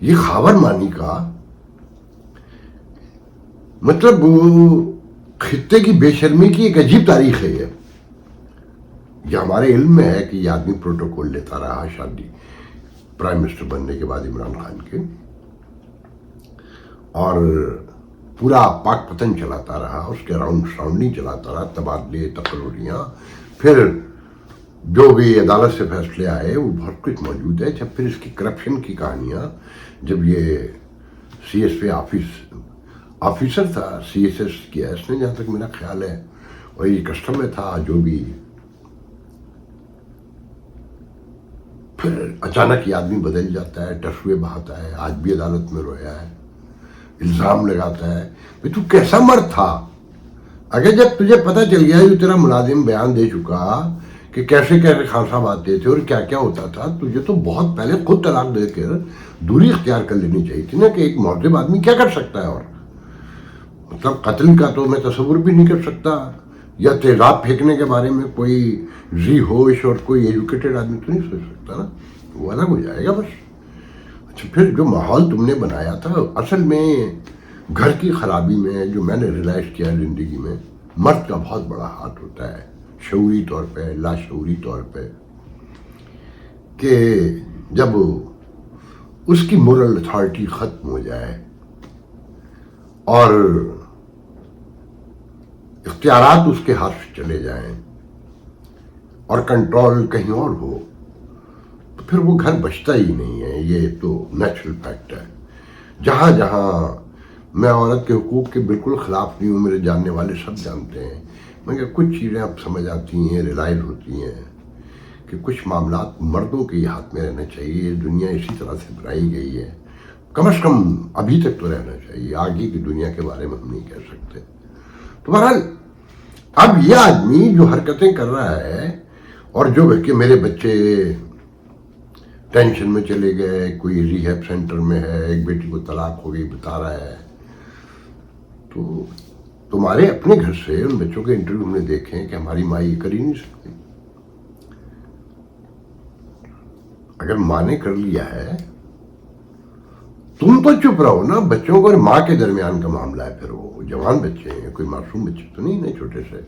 یہ خاور مانی کا مطلب خطے کی بے شرمی کی ایک عجیب تاریخ ہے یہ ہمارے علم میں ہے کہ یہ آدمی پروٹوکول لیتا رہا شادی پرائم منسٹر بننے کے بعد عمران خان کے، اور پورا پاک پتن چلاتا رہا، اس کے راؤنڈنگ چلاتا رہا، تبادلے تقرریاں، پھر جو بھی عدالت سے فیصلے آئے وہ بہت کچھ موجود ہے. جب پھر اس کی کرپشن کی کہانیاں، جب یہ سی ایس پی آفیسر تھا، سی ایس ایس کیا اس نے جہاں تک میرا خیال ہے، اور یہ کسٹم میں تھا، جو بھی پھر اچانک یہ آدمی بدل جاتا ہے، ٹسوے بہاتا ہے، آج بھی عدالت میں رویا ہے، الزام لگاتا ہے. بھئی تو کیسا مرد تھا؟ اگر جب تجھے پتہ چل گیا جو تیرا ملازم بیان دے چکا کہ کیسے کیسے خان صاحب آتے تھے اور کیا کیا ہوتا تھا، تجھے تو بہت پہلے خود طلاق دے کر دوری اختیار کر لینی چاہیے تھی نا، کہ ایک مہذب آدمی کیا کر سکتا ہے. اور مطلب قتل کا تو میں تصور بھی نہیں کر سکتا، یا تیزاب پھینکنے کے بارے میں کوئی ذی ہوش اور کوئی ایجوکیٹڈ آدمی تو نہیں سوچ سکتا نا، وہ الگ ہو جائے گا بس. اچھا، پھر جو ماحول تم نے بنایا تھا، اصل میں گھر کی خرابی میں جو میں نے ریلائز کیا زندگی میں، مرد کا بہت بڑا ہاتھ ہوتا ہے، شعوری طور پہ، لاشعوری طور پہ، کہ جب اس کی مورل اتھارٹی ختم ہو جائے اور اختیارات اس کے ہاتھ سے چلے جائیں اور کنٹرول کہیں اور ہو، تو پھر وہ گھر بچتا ہی نہیں ہے. یہ تو نیچرل فیکٹ ہے. جہاں جہاں میں عورت کے حقوق کے بالکل خلاف نہیں ہوں، میرے جاننے والے سب جانتے ہیں، مگر کچھ چیزیں اب سمجھ آتی ہیں، ریلائز ہوتی ہیں کہ کچھ معاملات مردوں کے ہی ہاتھ میں رہنا چاہیے. دنیا اسی طرح سے بنائی گئی ہے، کم از کم ابھی تک تو رہنا چاہیے، آگے کی دنیا کے بارے میں ہم نہیں کہہ سکتے. تو بہرحال اب یہ آدمی جو حرکتیں کر رہا ہے، اور جو کہ میرے بچے ٹینشن میں چلے گئے، کوئی ریہیب سینٹر میں ہے، ایک بیٹی کو طلاق ہو گئی بتا رہا ہے، تو تمہارے اپنے گھر سے ان بچوں کے انٹرویو ہم نے دیکھے ہیں کہ ہماری ماں یہ کر ہی نہیں سکتی. اگر ماں نے کر لیا ہے، تم تو چپ رہو نا. بچوں کو اور ماں کے درمیان کا معاملہ ہے، پھر وہ جوان بچے ہیں، کوئی معصوم بچے تو نہیں چھوٹے سے.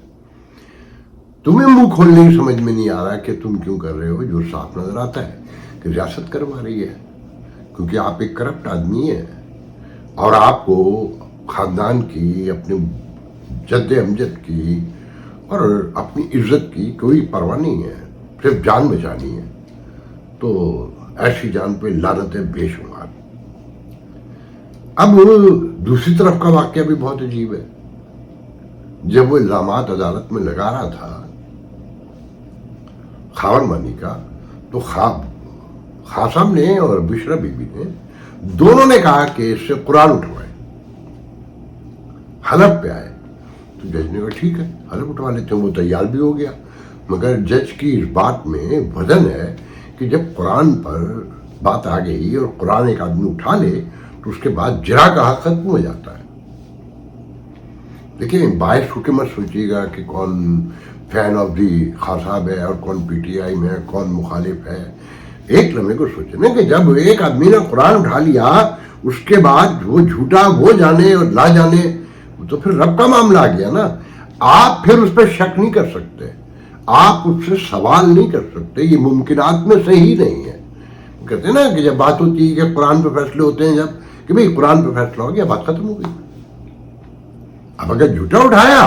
تمہیں منہ کھولنے کی سمجھ میں نہیں آ رہا کہ تم کیوں کر رہے ہو. جو صاف نظر آتا ہے کہ ریاست کروا رہی ہے، کیونکہ آپ ایک کرپٹ آدمی ہیں اور آپ کو خاندان کی، اپنے جد امجد کی اور اپنی عزت کی کوئی پرواہ نہیں ہے، صرف جان بچانی ہے. تو ایسی جان پہ لعنتیں بے شمار. اب دوسری طرف کا واقعہ بھی بہت عجیب ہے. جب وہ الزامات عدالت میں لگا رہا تھا خاور مانی کا، تو خان صاحب نے اور بشرا بی بی نے دونوں نے کہا کہ اس سے قرآن اٹھوائے، حلف پہ آئے. تو جج نے کہا ٹھیک ہے حلف اٹھوا لیتے ہیں. وہ تیار بھی ہو گیا، مگر جج کی اس بات میں وزن ہے کہ جب قرآن پر بات آ گئی اور قرآن ایک آدمی اٹھا لے تو اس کے بعد جرا کا حق ختم ہو جاتا ہے. دیکھیں، باعث ہو کے مت سوچیے گا کہ کون فین آف دی خان صاحب ہے اور کون پی ٹی آئی میں ہے، کون مخالف ہے. ایک لمحے کو سوچیں نا کہ جب ایک آدمی نے قرآن اٹھا لیا، اس کے بعد وہ جھوٹا وہ جانے اور لا جانے، تو پھر رب کا معاملہ آ گیا نا. آپ پھر اس پہ شک نہیں کر سکتے، آپ اس سے سوال نہیں کر سکتے. یہ ممکنات میں سے ہی نہیں ہے. کہتے ہیں نا کہ جب بات ہوتی ہے کہ قرآن پہ فیصلے ہوتے ہیں، جب کہ بھئی قرآن پہ فیصلہ ہو گیا، بات ختم ہو گئی. اب اگر جھوٹا اٹھایا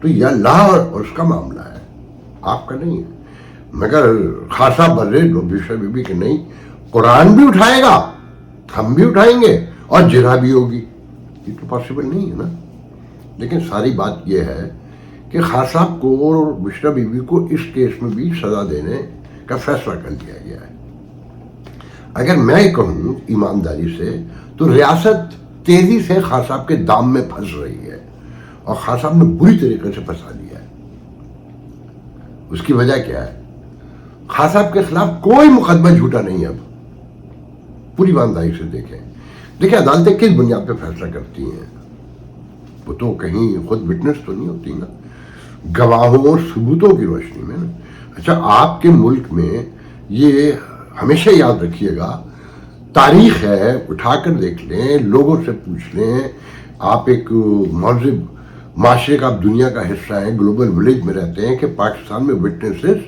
تو یہ اللہ اور اس کا معاملہ ہے، آپ کا نہیں ہے. مگر خاصا برے بشرا بی بی کہ نہیں، قرآن بھی اٹھائے گا، ہم بھی اٹھائیں گے اور جرا بھی ہوگی. یہ تو پاسبل نہیں ہے نا. لیکن ساری بات یہ ہے کہ خان صاحب کو اور بشرا بی بی کو اس کیس میں بھی سزا دینے کا فیصلہ کر لیا گیا ہے. اگر میں کہوں ایمانداری سے تو ریاست تیزی سے خان صاحب کے دام میں پھنس رہی ہے، اور خان صاحب نے بری طریقے سے پھنسا دیا ہے. اس کی وجہ کیا ہے؟ خان صاحب کے خلاف کوئی مقدمہ جھوٹا نہیں ہے. اب پوری ایمانداری سے دیکھیں عدالتیں کس بنیاد پہ فیصلہ کرتی ہیں. وہ تو کہیں خود وٹنس تو نہیں ہوتی نا، گواہوں اور ثبوتوں کی روشنی میں نا. اچھا، آپ کے ملک میں یہ ہمیشہ یاد رکھیے گا تاریخ ہے، اٹھا کر دیکھ لیں، لوگوں سے پوچھ لیں. آپ ایک مہذب معاشرے کا، آپ دنیا کا حصہ ہیں، گلوبل ولیج میں رہتے ہیں، کہ پاکستان میں وٹنسز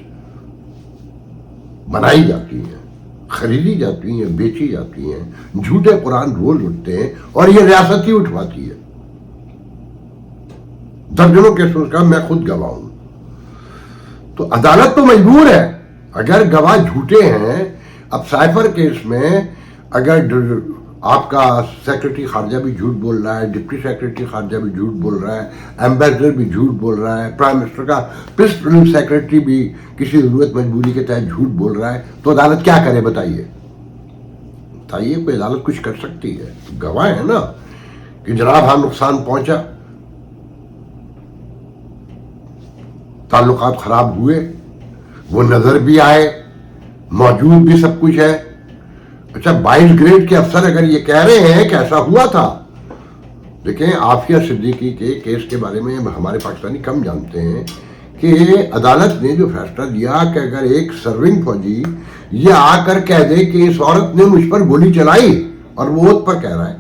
بنائی جاتی ہیں، خریدی جاتی ہیں، بیچی جاتی ہیں، جھوٹے قرآن روز اٹھتے ہیں اور یہ ریاست ہی اٹھواتی ہے. درجنوں کیسوں کا میں خود گواہ ہوں. تو عدالت تو مجبور ہے، اگر گواہ جھوٹے ہیں. اب سائفر کیس میں اگر آپ کا سیکرٹری خارجہ بھی جھوٹ بول رہا ہے، ڈپٹی سیکرٹری خارجہ بھی جھوٹ بول رہا ہے، ایمبیسڈر بھی جھوٹ بول رہا ہے، پرائم منسٹر کا پرنسپل سیکرٹری بھی کسی ضرورت مجبوری کے تحت جھوٹ بول رہا ہے، تو عدالت کیا کرے؟ بتائیے کوئی عدالت کچھ کر سکتی ہے؟ گواہ ہے نا کہ جناب ہاں نقصان پہنچا، تعلقات خراب ہوئے، وہ نظر بھی آئے، موجود بھی سب کچھ ہے. اچھا 22 گریڈ کے افسر اگر یہ کہہ رہے ہیں کہ ایسا ہوا تھا. دیکھیں عافیہ صدیقی کے کیس کے بارے میں ہمارے پاکستانی کم جانتے ہیں کہ عدالت نے جو فیصلہ دیا کہ اگر ایک سرونگ فوجی یہ آ کر کہہ دے کہ اس عورت نے مجھ پر گولی چلائی اور وہ اوت پر کہہ رہا ہے،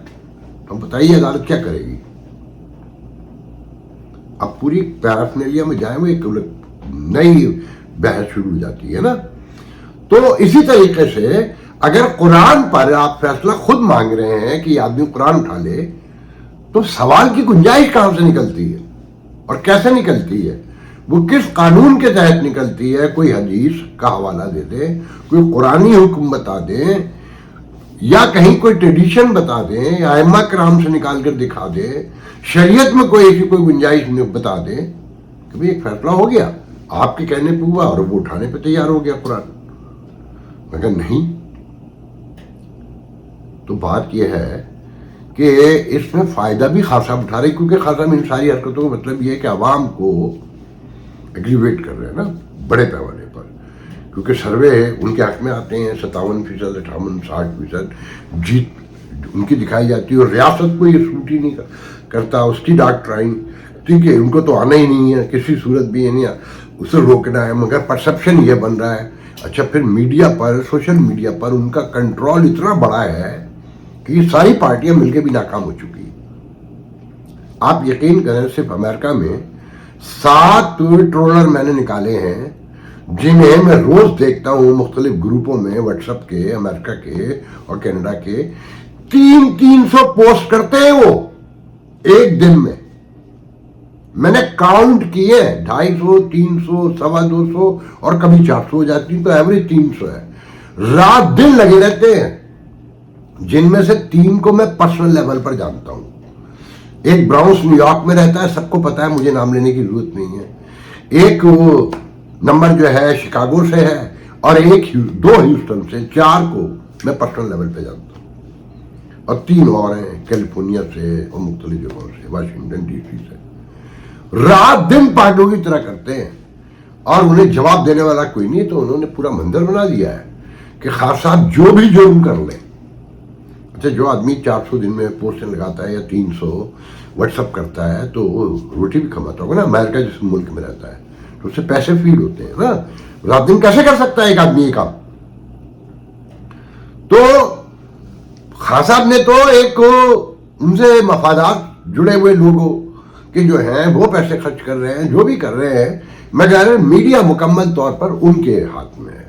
تو بتائیے عدالت کیا کرے گی؟ اب پوری پیرافرنیلیا میں جائیں وہ ایک نئی بحث شروع ہو جاتی ہے نا. تو اسی طریقے سے اگر قرآن پر آپ فیصلہ خود مانگ رہے ہیں کہ یہ آدمی قرآن اٹھا لے، تو سوال کی گنجائش کہاں سے نکلتی ہے اور کیسے نکلتی ہے؟ وہ کس قانون کے تحت نکلتی ہے؟ کوئی حدیث کا حوالہ دے دے، کوئی قرآنی حکم بتا دیں، یا کہیں کوئی ٹریڈیشن بتا دیں، یا ائمہ کرام سے نکال کر دکھا دے، شریعت میں کوئی ایسی کوئی گنجائش بتا دے کہ بھئی ایک فیصلہ ہو گیا آپ کے کہنے پہ ہوا اور وہ اٹھانے پہ تیار ہو گیا قرآن. مگر نہیں. تو بات یہ ہے کہ اس میں فائدہ بھی خاصا اٹھا رہے، کیونکہ خاصا میں ان ساری حرکتوں کا مطلب یہ ہے کہ عوام کو ایگریویٹ کر رہے ہیں نا بڑے پیمانے پر. کیونکہ سروے ان کے حق میں آتے ہیں، 57%، 58%، 60% جیت ان کی دکھائی جاتی ہے، اور ریاست کو یہ سوٹ ہی نہیں کرتا. اس کی ڈاکٹرائن ٹھیک ہے، ان کو تو آنا ہی نہیں ہے کسی صورت بھی، نہیں اسے روکنا ہے، مگر پرسپشن یہ بن رہا ہے. اچھا پھر میڈیا پر، سوشل میڈیا پر ان کا کنٹرول اتنا بڑا ہے کہ یہ ساری پارٹیاں مل کے بھی ناکام ہو چکی ہیں. آپ یقین کریں صرف امریکہ میں 7 ٹرولر میں نے نکالے ہیں، جنہیں میں روز دیکھتا ہوں مختلف گروپوں میں، واٹس ایپ کے، امریکہ کے اور کینیڈا کے. 300 پوسٹ کرتے ہیں وہ ایک دن میں. میں نے کاؤنٹ کیے 250، 300، 250 اور کبھی 400 ہو جاتی، تو ایوریج 300 ہے. رات دن لگے رہتے ہیں، جن میں سے 3 کو میں پرسنل لیول پر جانتا ہوں. ایک براؤنس نیو یارک میں رہتا ہے، سب کو پتا ہے، مجھے نام لینے کی ضرورت نہیں ہے. ایک نمبر جو ہے شکاگو سے ہے، اور ایک 2 ہیوسٹن سے. 4 کو میں پرسنل لیول پہ جانتا ہوں، اور 3 اور ہیں کیلیفورنیا سے اور مختلف جگہوں سے، واشنگٹن ڈی سی سے. رات دن پاگلوں کی طرح کرتے ہیں اور انہیں جواب دینے والا کوئی نہیں. تو انہوں نے پورا منظر بنا دیا ہے کہ خاص صاحب جو بھی جرم کر لیں. اچھا جو آدمی 400 دن میں پوسٹیں لگاتا ہے یا 300 واٹس اپ کرتا ہے، تو وہ روٹی بھی کماتا ہوگا نا. امریکہ جس ملک میں رہتا ہے تو اس سے پیسے فیڈ ہوتے ہیں نا. رات دن کیسے کر سکتا ہے ایک آدمی یہ کام؟ تو خان صاحب نے تو ایک ان سے مفادات جڑے ہوئے لوگوں کہ جو ہیں وہ پیسے خرچ کر رہے ہیں، جو بھی کر رہے ہیں، مگر میڈیا مکمل طور پر ان کے ہاتھ میں ہے.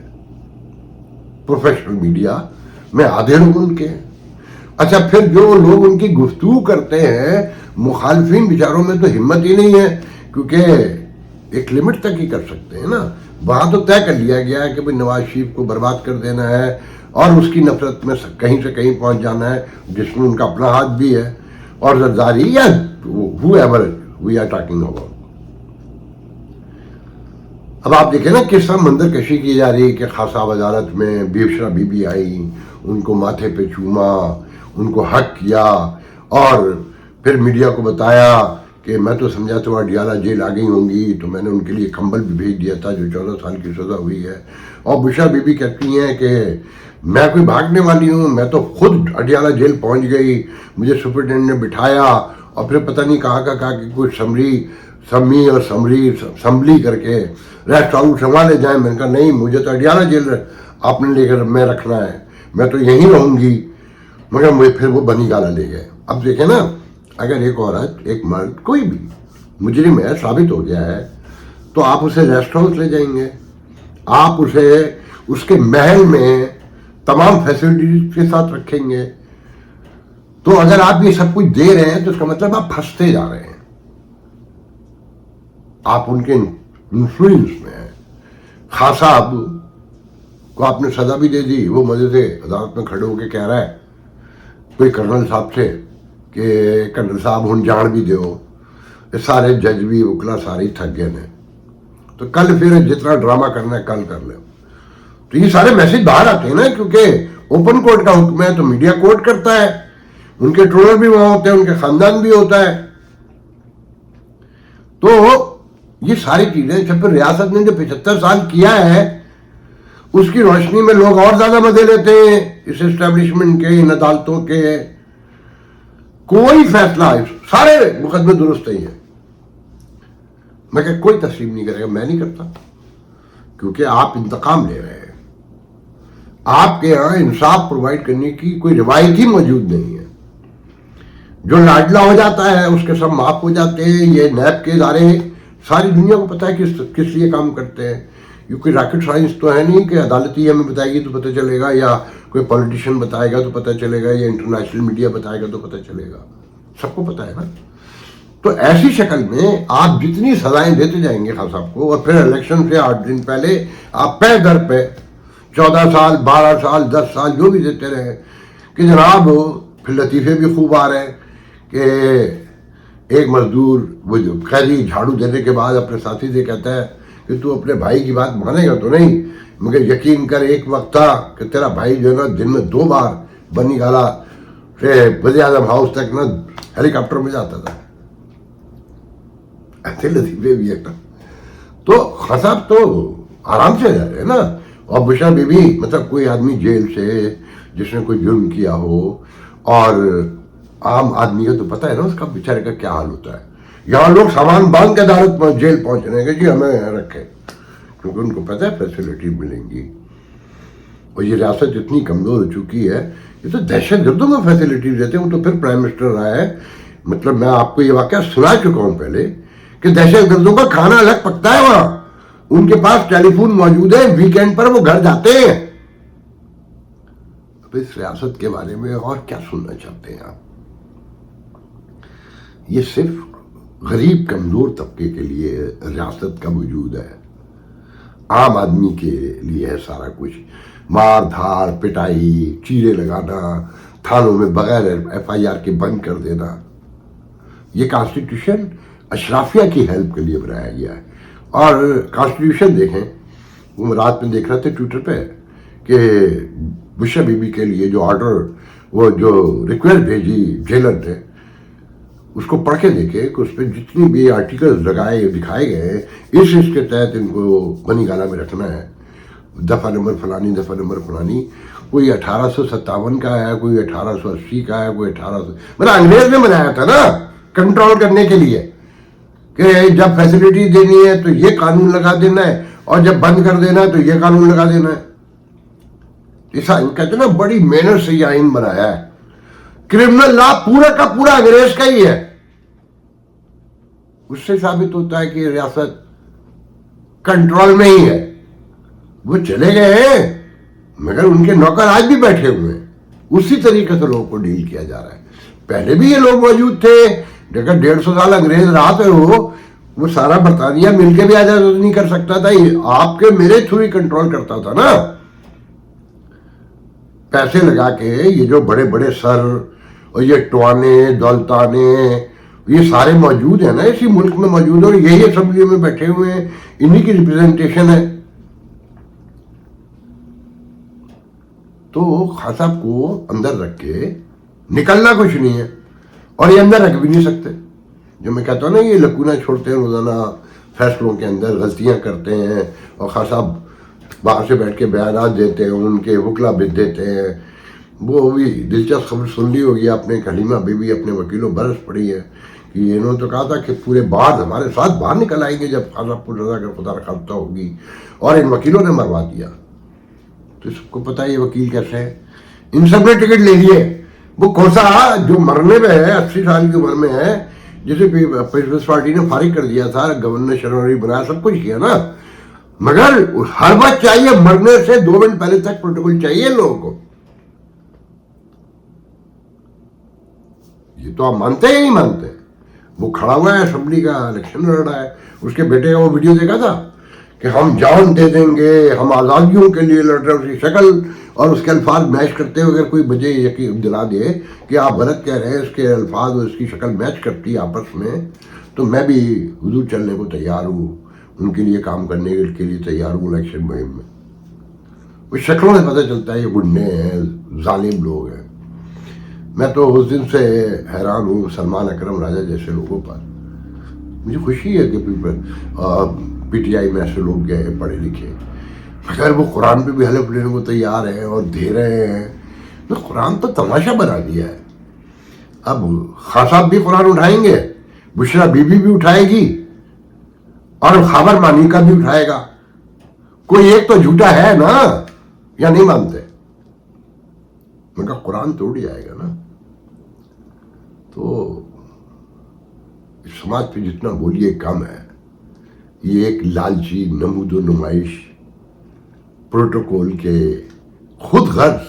پروفیشنل میڈیا میں آدھے لوگ ان کے ہیں. اچھا پھر جو لوگ ان کی گفتگو کرتے ہیں، مخالفین بیچاروں میں تو ہمت ہی نہیں ہے، کیونکہ ایک لمٹ تک ہی کر سکتے ہیں نا. وہاں تو طے کر لیا گیا ہے کہ بھئی نواز شریف کو برباد کر دینا ہے اور اس کی نفرت میں کہیں سے کہیں پہنچ جانا ہے، جس میں ان کا اپنا ہاتھ بھی ہے، اور زرداری یا whoever we are talking about. اب آپ دیکھیں نا کس طرح منظر کشی کی جا رہی ہے کہ خاص صاحب عدالت میں بیوشرا بی بی آئی، ان کو ماتھے پہ چوما، ان کو حق کیا، اور پھر میڈیا کو بتایا کہ میں تو سمجھا تو اڈیالہ جیل آ گئی ہوں گی، تو میں نے ان کے لیے کمبل بھی بھیج دیا تھا جو 14 سال کی سزا ہوئی ہے. اور بشرا بی بی کہتی ہیں کہ میں کوئی بھاگنے والی ہوں، میں تو خود اڈیالہ جیل پہنچ گئی، مجھے سپرنٹینڈنٹ نے بٹھایا اور پھر پتہ نہیں کہا کہ کوئی سمی اور سمبلی کر کے ریسٹ ہاؤس سنبھالے جائیں. میں نے کہا نہیں، مجھے تو اڈیالہ جیل آپ نے لے کر میں رکھنا ہے، میں تو یہیں رہوں گی، مگر مجھے پھر وہ بنی گالا لے گئے. اب دیکھیں نا، اگر ایک عورت، ایک مرد، کوئی بھی مجرم ہے، ثابت ہو گیا ہے، تو آپ اسے ریسٹ ہاؤس لے جائیں گے، آپ اسے اس کے محل میں تمام فیسلٹیز کے ساتھ رکھیں گے. تو اگر آپ یہ سب کچھ دے رہے ہیں تو اس کا مطلب آپ پھنستے جا رہے ہیں، آپ ان کے انفلوئنس میں ہیں. خان صاحب کو آپ نے سزا بھی دے دی، وہ مزے سے عدالت میں کھڑے ہو کے کہہ رہا ہے کوئی کرنل صاحب سے کہ کرنل صاحب ہن جان بھی دیو. سارے جج بھی، وکلا سارے تھک گئے ہیں، تو کل پھر جتنا ڈرامہ کرنا ہے کل کر لیں. تو یہ سارے میسج باہر آتے ہیں نا، کیونکہ اوپن کورٹ کا حکم ہے تو میڈیا کورٹ کرتا ہے، ان کے ٹرولر بھی وہاں ہوتے ہیں، ان کے خاندان بھی ہوتا ہے. تو یہ ساری چیزیں جب پھر ریاست نے جو 75 سال کیا ہے اس کی روشنی میں لوگ اور زیادہ مزے لیتے ہیں اس اسٹیبلشمنٹ کے، ان عدالتوں کے. کوئی فیصلہ، سارے مقدمے درست ہی ہیں، مگر کوئی تسلیم نہیں کرے گا. میں نہیں کرتا، کیونکہ آپ انتقام لے رہے ہیں. آپ کے یہاں انصاف پرووائڈ کرنے کی کوئی روایت ہی موجود نہیں ہے. جو لاڈلا ہو جاتا ہے اس کے سب معاف ہو جاتے ہیں. یہ نیب کے ادارے ساری دنیا کو پتا ہے کس لیے کام کرتے ہیں. یہ کوئی راکٹ سائنس تو ہے نہیں کہ عدالتی ہمیں بتائے گی تو پتہ چلے گا، یا کوئی پولیٹیشین بتائے گا تو پتہ چلے گا، یا انٹرنیشنل میڈیا بتائے گا تو پتہ چلے گا. سب کو پتہ ہے نا. تو ایسی شکل میں آپ جتنی سزائیں دیتے جائیں گے خان صاحب کو، اور پھر الیکشن سے 8 دن پہلے آپ پہ در پہ 14 سال 12 سال 10 سال جو بھی دیتے رہے کہ جناب. پھر لطیفے بھی خوب آ رہے ہیں کہ ایک مزدور وہ جو قیدی جھاڑو دینے کے بعد اپنے ساتھی سے کہتا ہے کہ تو اپنے بھائی کی بات مانے گا تو نہیں، مگر یقین کر ایک وقت تھا کہ تیرا بھائی جو ہے نا دن میں 2 بار بنی گالا سے وزیر اعظم ہاؤس تک نا ہیلی کاپٹر میں جاتا تھا. ایسے لطیفے بھی ہے نا. تو خان صاحب تو آرام سے جا رہے ہیں نا. اور بشرا بی بی، مطلب کوئی آدمی جیل سے جس نے کوئی جرم کیا ہو، اور عام آدمی کو تو پتہ ہے نا اس کا بیچارے کا کیا حال ہوتا ہے. یہاں لوگ سامان باندھ کے عدالت میں جیل پہنچ رہے ہیں کہ جی ہمیں رکھے، کیونکہ ان کو پتہ ہے فیسلٹی ملیں گی. اور یہ ریاست اتنی کمزور ہو چکی ہے، یہ تو دہشت گردوں کو فیسلٹیز دیتے ہیں. وہ تو پھر پرائم منسٹر رہا ہے، مطلب میں آپ کو یہ واقعہ سنا چکا ہوں پہلے کہ دہشت گردوں کا کھانا الگ پکتا ہے وہاں. ان کے پاس ٹیلی فون موجود ہے، ویکینڈ پر وہ گھر جاتے ہیں. اب اس ریاست کے بارے میں اور کیا سننا چاہتے ہیں آپ؟ یہ صرف غریب کمزور طبقے کے لیے ریاست کا وجود ہے، عام آدمی کے لیے ہے سارا کچھ. مار دھاڑ، پٹائی، چیرے لگانا، تھانوں میں بغیر FIR کے بند کر دینا. یہ کانسٹیٹیوشن اشرافیہ کی ہیلپ کے لیے بنایا گیا ہے. اور کانسٹیٹیوشن دیکھیں، وہ رات میں دیکھ رہے تھے ٹویٹر پہ کہ بشرا بی بی کے لیے جو آرڈر، وہ جو ریکویسٹ بھیجی جیلر نے، اس کو پڑھ کے دیکھے کہ اس پہ جتنی بھی آرٹیکلز لگائے دکھائے گئے ہیں اس کے تحت ان کو بنی گالا میں رکھنا ہے، دفعہ نمبر فلانی، دفعہ نمبر فلانی. کوئی 1857 کا ہے، کوئی 1880 کا ہے، کوئی 1800، مطلب انگریز نے بنایا تھا نا کنٹرول کرنے کے لیے کہ جب فیسلٹی دینی ہے تو یہ قانون لگا دینا ہے، اور جب بند کر دینا ہے تو یہ قانون لگا دینا ہے. ایسا کہتے ہیں نا بڑی محنت سے یہ آئین بنایا ہے. کرمنل لا پورا کا پورا انگریز کا ہی ہے. اس سے ثابت ہوتا ہے کہ ریاست کنٹرول میں ہی ہے. وہ چلے گئے ہیں مگر ان کے نوکر آج بھی بیٹھے ہوئے ہیں. اسی طریقے سے لوگوں کو ڈیل کیا جا رہا ہے. پہلے بھی یہ لوگ موجود تھے، اگر 150 سال انگریز رہا تو وہ سارا برطانیہ مل کے بھی آزاد نہیں کر سکتا تھا. آپ کے میرے تھرو ہی کنٹرول کرتا تھا نا، پیسے لگا کے. یہ جو بڑے بڑے سر اور یہ ٹوانے دولتانے یہ سارے موجود ہیں نا اسی ملک میں موجود ہیں، اور یہی اسمبلی میں بیٹھے ہوئے ہیں، انہی کی ریپرزنٹیشن ہے. تو خان صاحب کو اندر رکھ کے نکلنا کچھ نہیں ہے، اور یہ اندر رکھ بھی نہیں سکتے. جو میں کہتا ہوں نا یہ لکونہ چھوڑتے ہیں روزانہ فیصلوں کے اندر، غلطیاں کرتے ہیں، اور خان صاحب باہر سے بیٹھ کے بیانات دیتے ہیں، ان کے وکلا بھی دیتے ہیں. وہ بھی دلچسپ خبر سن لی ہوگی آپ نے، حلیمہ بی بی اپنے وکیلوں برس پڑی ہے کہ انہوں نے تو کہا تھا کہ پورے بعد ہمارے ساتھ باہر نکل آئیں گے جب خان صاحب کو رضا کر خدا رخواستہ ہوگی، اور ان وکیلوں نے مروا دیا. تو سب کو پتا ہے یہ وکیل کیسے ہے. ان سب نے ٹکٹ لے لیے. وہ کون سا جو مرنے پہ ہے 80 سال کی عمر میں ہے, جسے پیپلز پارٹی نے فارغ کر دیا تھا, گورنر شنواری بنایا, سب کچھ کیا نا, مگر ہر بات چاہیے مرنے سے 2 منٹ پہلے تک پروٹوکول چاہیے لوگوں کو. یہ تو آپ مانتے ہیں یا نہیں مانتے؟ وہ کھڑا ہوا ہے اسمبلی کا, الیکشن لڑ رہا ہے. اس کے بیٹے کا وہ ویڈیو دیکھا تھا کہ ہم جان دے دیں گے, ہم آزادیوں کے لیے لڑ رہے ہیں. اس کی شکل اور اس کے الفاظ میچ کرتے ہوئے اگر کوئی مجھے یقین دلا دے کہ آپ غلط کہہ رہے ہیں, اس کے الفاظ اور اس کی شکل میچ کرتی ہے آپس میں, تو میں بھی حضور چلنے کو تیار ہوں, ان کے لیے کام کرنے کے لیے تیار ہوں الیکشن مہم میں. وہ شکلوں سے پتہ چلتا ہے یہ گنڈے ہیں, ظالم لوگ ہیں. میں تو اس دن سے حیران ہوں سلمان اکرم راجہ جیسے لوگوں پر. مجھے خوشی ہے کہ پی ٹی آئی میں ایسے لوگ گئے پڑھے لکھے, مگر وہ قرآن پہ بھی حلف لینے کو تیار ہیں اور دے رہے ہیں. تو قرآن تو تماشا بنا دیا ہے. اب خان صاحب بھی قرآن اٹھائیں گے, بشرا بی بی بھی اٹھائے گی, اور خابر مانی کا بھی اٹھائے گا. کوئی ایک تو جھوٹا ہے نا, یا نہیں مانتے؟ میں کہا قرآن توڑ ہی آئے گا نا. تو سماج پہ جتنا بولیے کم ہے. یہ ایک لالچی نمود و نمائش پروٹوکول کے خود غرض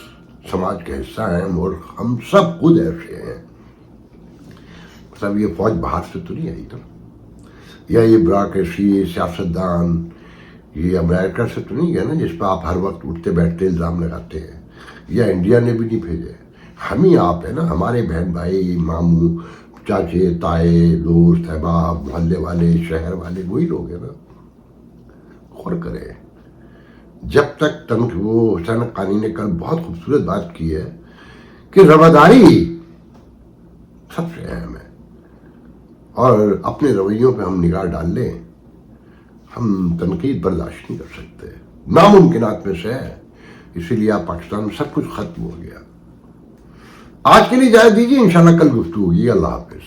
سماج کا حصہ ہیں, اور ہم سب خود ایسے ہیں. مطلب یہ فوج باہر سے تو نہیں آئی نا, یا یہ بیوروکریسی, سیاستدان یہ امریکہ سے تو نہیں گیا نا جس پہ آپ ہر وقت اٹھتے بیٹھتے الزام لگاتے ہیں, یا انڈیا نے بھی نہیں بھیجے. ہم ہی آپ ہیں نا, ہمارے بہن بھائی, ماموں, چاچے, تائے, دوست, احباب, محلے والے, شہر والے, وہی لوگ ہیں نا. غور کرے. جب تک وہ حسین حقانی نے کل بہت خوبصورت بات کی ہے کہ رواداری سب سے اہم ہے, اور اپنے رویوں پہ ہم نگاہ ڈال لیں, ہم تنقید برداشت نہیں کر سکتے, ناممکنات میں سے ہے. اسی لیے آپ پاکستان میں سب کچھ ختم ہو گیا. آج کے لیے اجازت دیجیے, انشاءاللہ کل گفتگو ہوگی. اللہ حافظ.